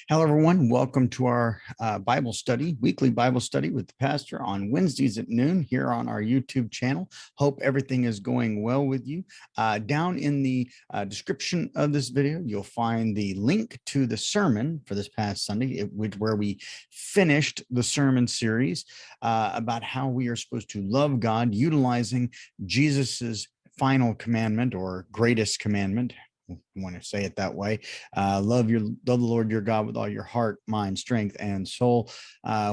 Hello, everyone. Welcome to our Bible study, weekly Bible study with the pastor on Wednesdays at noon here on our YouTube channel. Hope everything is going well with you. Down in the description of this video, you'll find the link to the sermon for this past Sunday, where we finished the sermon series about how we are supposed to love God utilizing Jesus's final commandment or greatest commandment. Want to say it that way. Love the Lord your God with all your heart, mind, strength, and soul.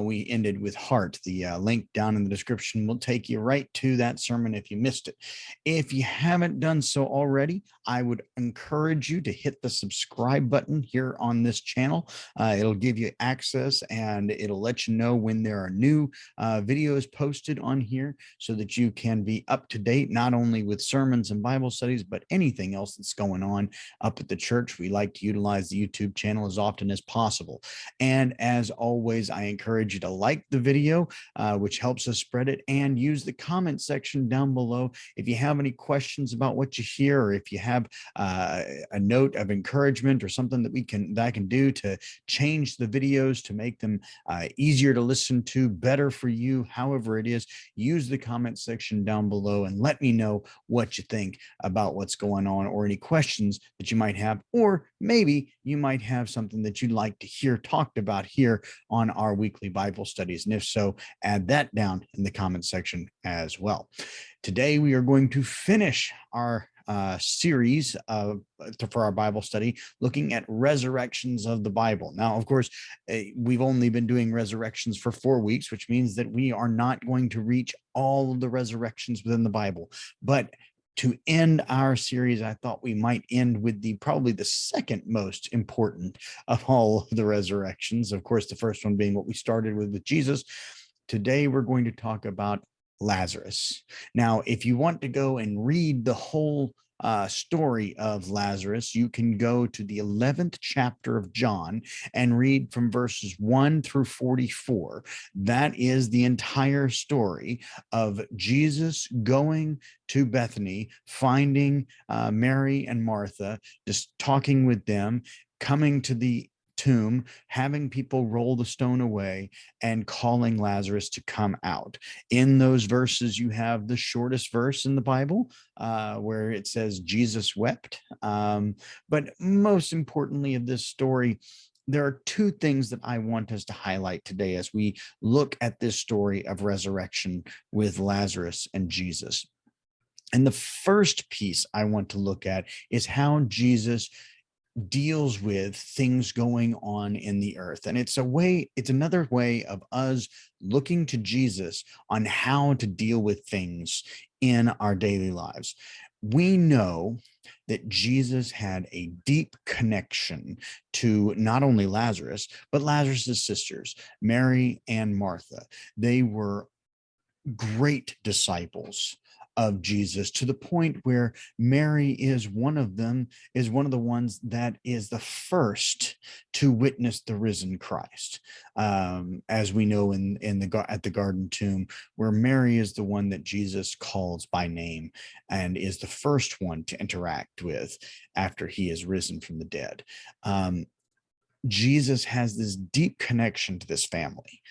We ended with heart. The link down in the description will take you right to that sermon if you missed it. If you haven't done so already, I would encourage you to hit the subscribe button here on this channel. It'll give you access and it'll let you know when there are new videos posted on here so that you can be up to date, not only with sermons and Bible studies, but anything else that's going on up at the church. We like to utilize the YouTube channel as often as possible. And as always, I encourage you to like the video, which helps us spread it, and use the comment section down below. If you have any questions about what you hear, or if you have a note of encouragement or something that I can do to change the videos to make them easier to listen to, better for you, however it is, use the comment section down below and let me know what you think about what's going on or any questions that you might have, or maybe you might have something that you'd like to hear talked about here on our weekly Bible studies. And if so, add that down in the comment section as well. Today, we are going to finish our series for our Bible study, looking at resurrections of the Bible. Now, of course, we've only been doing resurrections for 4 weeks, which means that we are not going to reach all of the resurrections within the Bible. But to end our series, I thought we might end with probably the second most important of all of the resurrections. Of course, the first one being what we started with Jesus. Today, we're going to talk about Lazarus. Now, if you want to go and read the whole story of Lazarus, you can go to the 11th chapter of John and read from verses 1 through 44. That is the entire story of Jesus going to Bethany, finding Mary and Martha, just talking with them, coming to the tomb, having people roll the stone away, and calling Lazarus to come out. In those verses, you have the shortest verse in the Bible, where it says Jesus wept. But most importantly of this story, there are two things that I want us to highlight today as we look at this story of resurrection with Lazarus and Jesus. And the first piece I want to look at is how Jesus deals with things going on in the earth. And it's another way of us looking to Jesus on how to deal with things in our daily lives. We know that Jesus had a deep connection to not only Lazarus, but Lazarus's sisters, Mary and Martha. They were great disciples of Jesus, to the point where Mary is one of the ones that is the first to witness the risen Christ, as we know at the garden tomb, where Mary is the one that Jesus calls by name and is the first one to interact with after he is risen from the dead. Jesus has this deep connection to this family.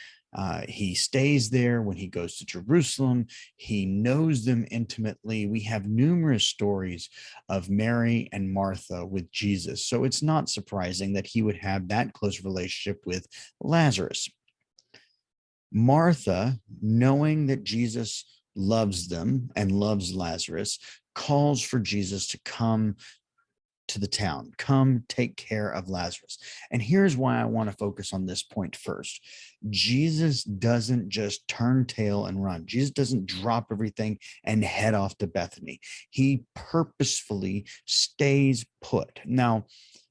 He stays there when he goes to Jerusalem. He knows them intimately. We have numerous stories of Mary and Martha with Jesus. So it's not surprising that he would have that close relationship with Lazarus. Martha, knowing that Jesus loves them and loves Lazarus, calls for Jesus to come to the town, come take care of Lazarus. And here's why I want to focus on this point first. Jesus doesn't just turn tail and run. Jesus doesn't drop everything and head off to Bethany. He purposefully stays put. Now,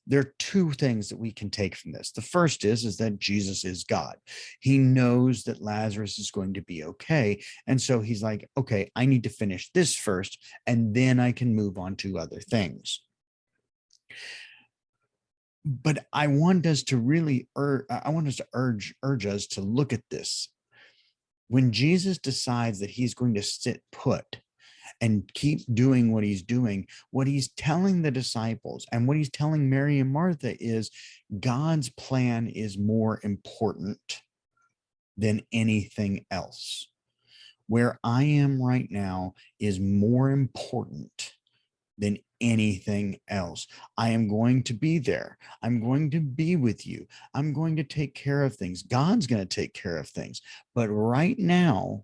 there are two things that we can take from this. The first is that Jesus is God. He knows that Lazarus is going to be okay. And so he's like, okay, I need to finish this first, and then I can move on to other things. But I want us to urge us to look at this. When Jesus decides that he's going to sit put and keep doing what he's doing. What he's telling the disciples and what he's telling Mary and Martha is God's plan is more important than anything else. Where I am right now is more important than anything else. I am going to be there. I'm going to be with you. I'm going to take care of things. God's going to take care of things. But right now,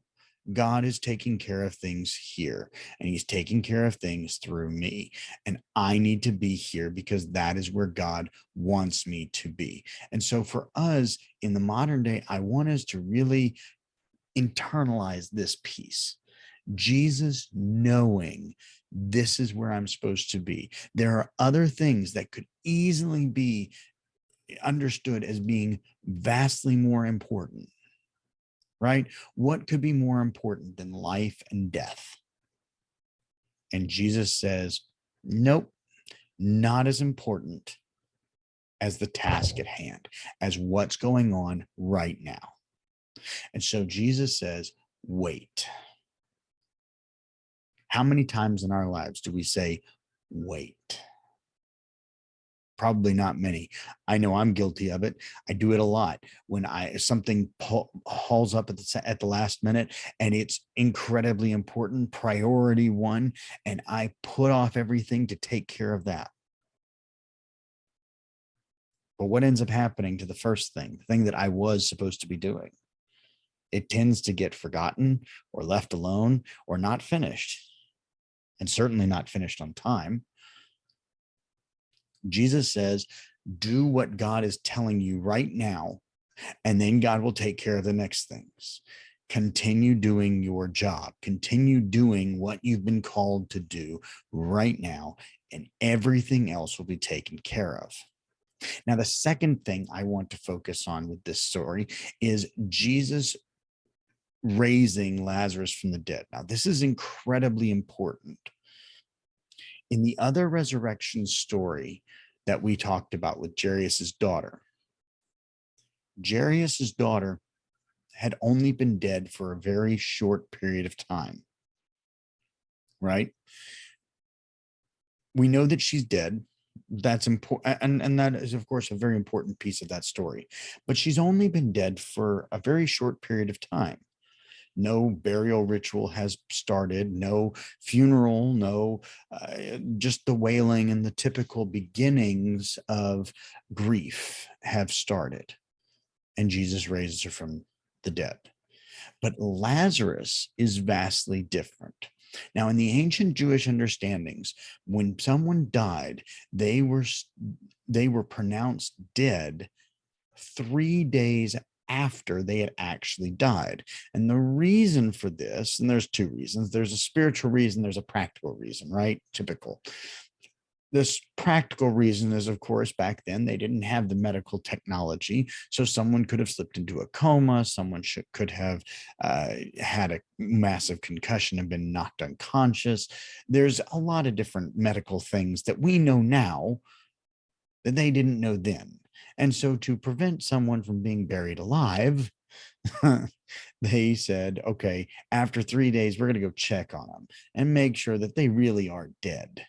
God is taking care of things here, and he's taking care of things through me. And I need to be here because that is where God wants me to be. And so for us in the modern day, I want us to really internalize this piece. Jesus knowing this is where I'm supposed to be. There are other things that could easily be understood as being vastly more important, right? What could be more important than life and death? And Jesus says, nope, not as important as the task at hand, as what's going on right now. And so Jesus says, wait. How many times in our lives do we say, wait? Probably not many. I know I'm guilty of it. I do it a lot when something hauls up at the last minute and it's incredibly important, priority one, and I put off everything to take care of that. But what ends up happening to the first thing, the thing that I was supposed to be doing? It tends to get forgotten or left alone or not finished, and certainly not finished on time. Jesus says, do what God is telling you right now, and then God will take care of the next things. Continue doing your job. Continue doing what you've been called to do right now, and everything else will be taken care of. Now, the second thing I want to focus on with this story is Jesus raising Lazarus from the dead. Now, this is incredibly important. In the other resurrection story that we talked about with Jairus's daughter, Jairus's daughter had only been dead for a very short period of time, right? We know that she's dead. That's important. And that is, of course, a very important piece of that story. But she's only been dead for a very short period of time. No burial ritual has started, no funeral, no just the wailing and the typical beginnings of grief have started. And Jesus raises her from the dead. But Lazarus is vastly different. Now, in the ancient Jewish understandings, when someone died, they were pronounced dead 3 days after they had actually died. And the reason for this, and there's two reasons, there's a spiritual reason, there's a practical reason, right? Typical. This practical reason is, of course, back then they didn't have the medical technology. So someone could have slipped into a coma. Someone could have had a massive concussion and been knocked unconscious. There's a lot of different medical things that we know now that they didn't know then. And so to prevent someone from being buried alive, they said, okay, after 3 days, we're going to go check on them and make sure that they really are dead.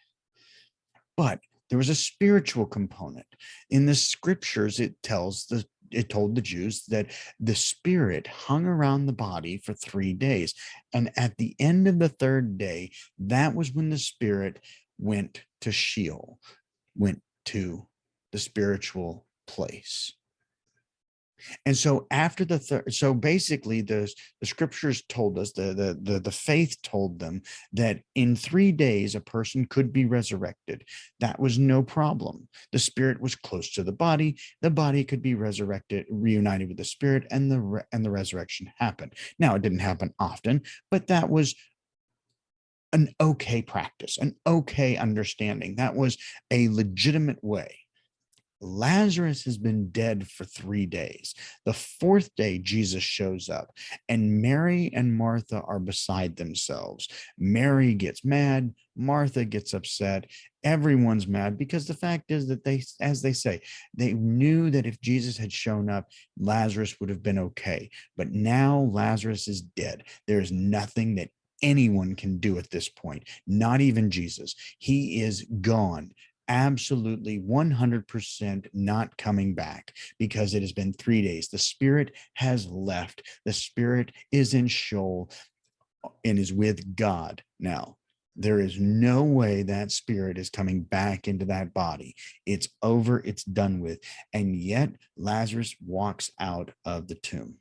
But there was a spiritual component. In the scriptures, it told the Jews that the spirit hung around the body for 3 days. And at the end of the third day, that was when the spirit went to Sheol, went to the spiritual place. And so after the so basically the scriptures told us, the faith told them that in 3 days a person could be resurrected. That was no problem. The spirit was close to the body could be resurrected, reunited with the spirit, and the resurrection happened. Now, it didn't happen often, but that was an okay practice, an okay understanding. That was a legitimate way. Lazarus has been dead for 3 days. The fourth day, Jesus shows up, and Mary and Martha are beside themselves. Mary gets mad. Martha gets upset. Everyone's mad because the fact is that as they say, they knew that if Jesus had shown up, Lazarus would have been okay. But now Lazarus is dead. There is nothing that anyone can do at this point, not even Jesus. He is gone. Absolutely 100% not coming back, because it has been 3 days. The spirit has left. The spirit is in Sheol and is with God now. There is no way that spirit is coming back into that body. It's over. It's done with. And yet Lazarus walks out of the tomb.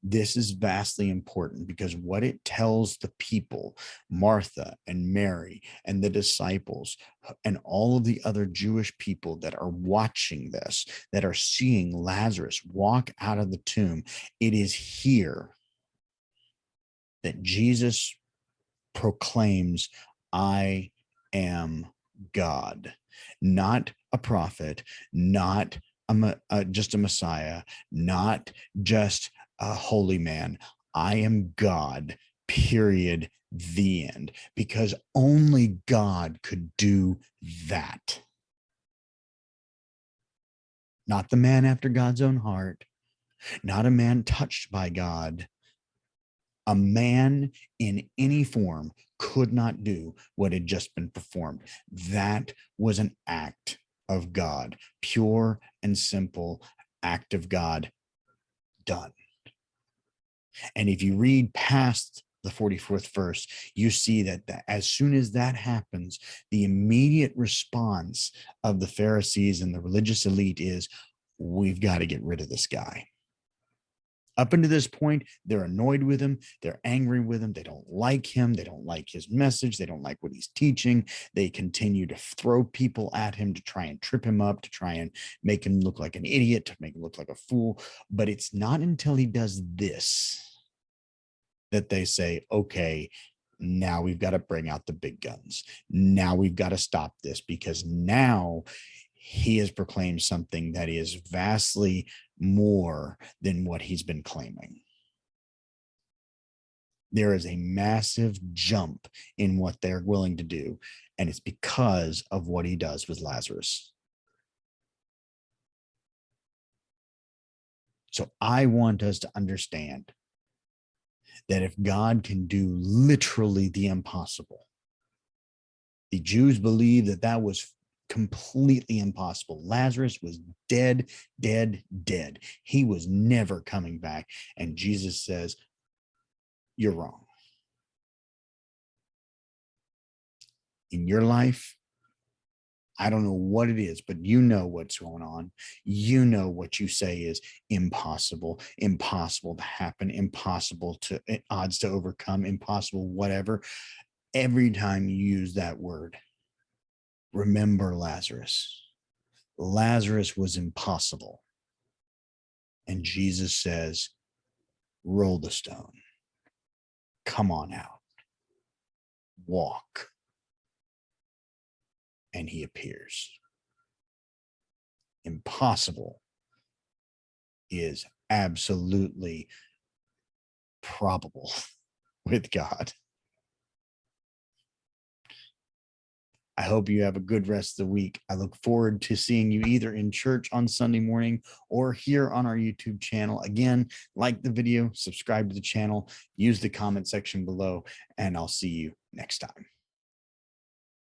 This is vastly important, because what it tells the people, Martha and Mary and the disciples and all of the other Jewish people that are watching this, that are seeing Lazarus walk out of the tomb, it is here that Jesus proclaims, I am God, not a prophet, not just a Messiah, not just a holy man. I am God, period, the end, because only God could do that. Not the man after God's own heart, not a man touched by God. A man in any form could not do what had just been performed. That was an act of God, pure and simple act of God done. And if you read past the 44th verse, you see that as soon as that happens, the immediate response of the Pharisees and the religious elite is, we've got to get rid of this guy. Up until this point, they're annoyed with him. They're angry with him. They don't like him. They don't like his message. They don't like what he's teaching. They continue to throw people at him to try and trip him up, to try and make him look like an idiot, to make him look like a fool. But it's not until he does this that they say, okay, now we've got to bring out the big guns. Now we've got to stop this, because now he has proclaimed something that is vastly more than what he's been claiming. There is a massive jump in what they're willing to do, and it's because of what he does with Lazarus. So I want us to understand that if God can do literally the impossible, the Jews believed that that was completely impossible. Lazarus was dead, dead, dead. He was never coming back. And Jesus says, you're wrong. In your life, I don't know what it is, but you know what's going on. You know what you say is impossible, impossible to happen, impossible to odds to overcome, impossible, whatever. Every time you use that word, remember Lazarus. Lazarus was impossible. And Jesus says, roll the stone. Come on out. Walk. And he appears. Impossible is absolutely probable with God. I hope you have a good rest of the week. I look forward to seeing you either in church on Sunday morning or here on our YouTube channel. Again, like the video, subscribe to the channel, use the comment section below, and I'll see you next time.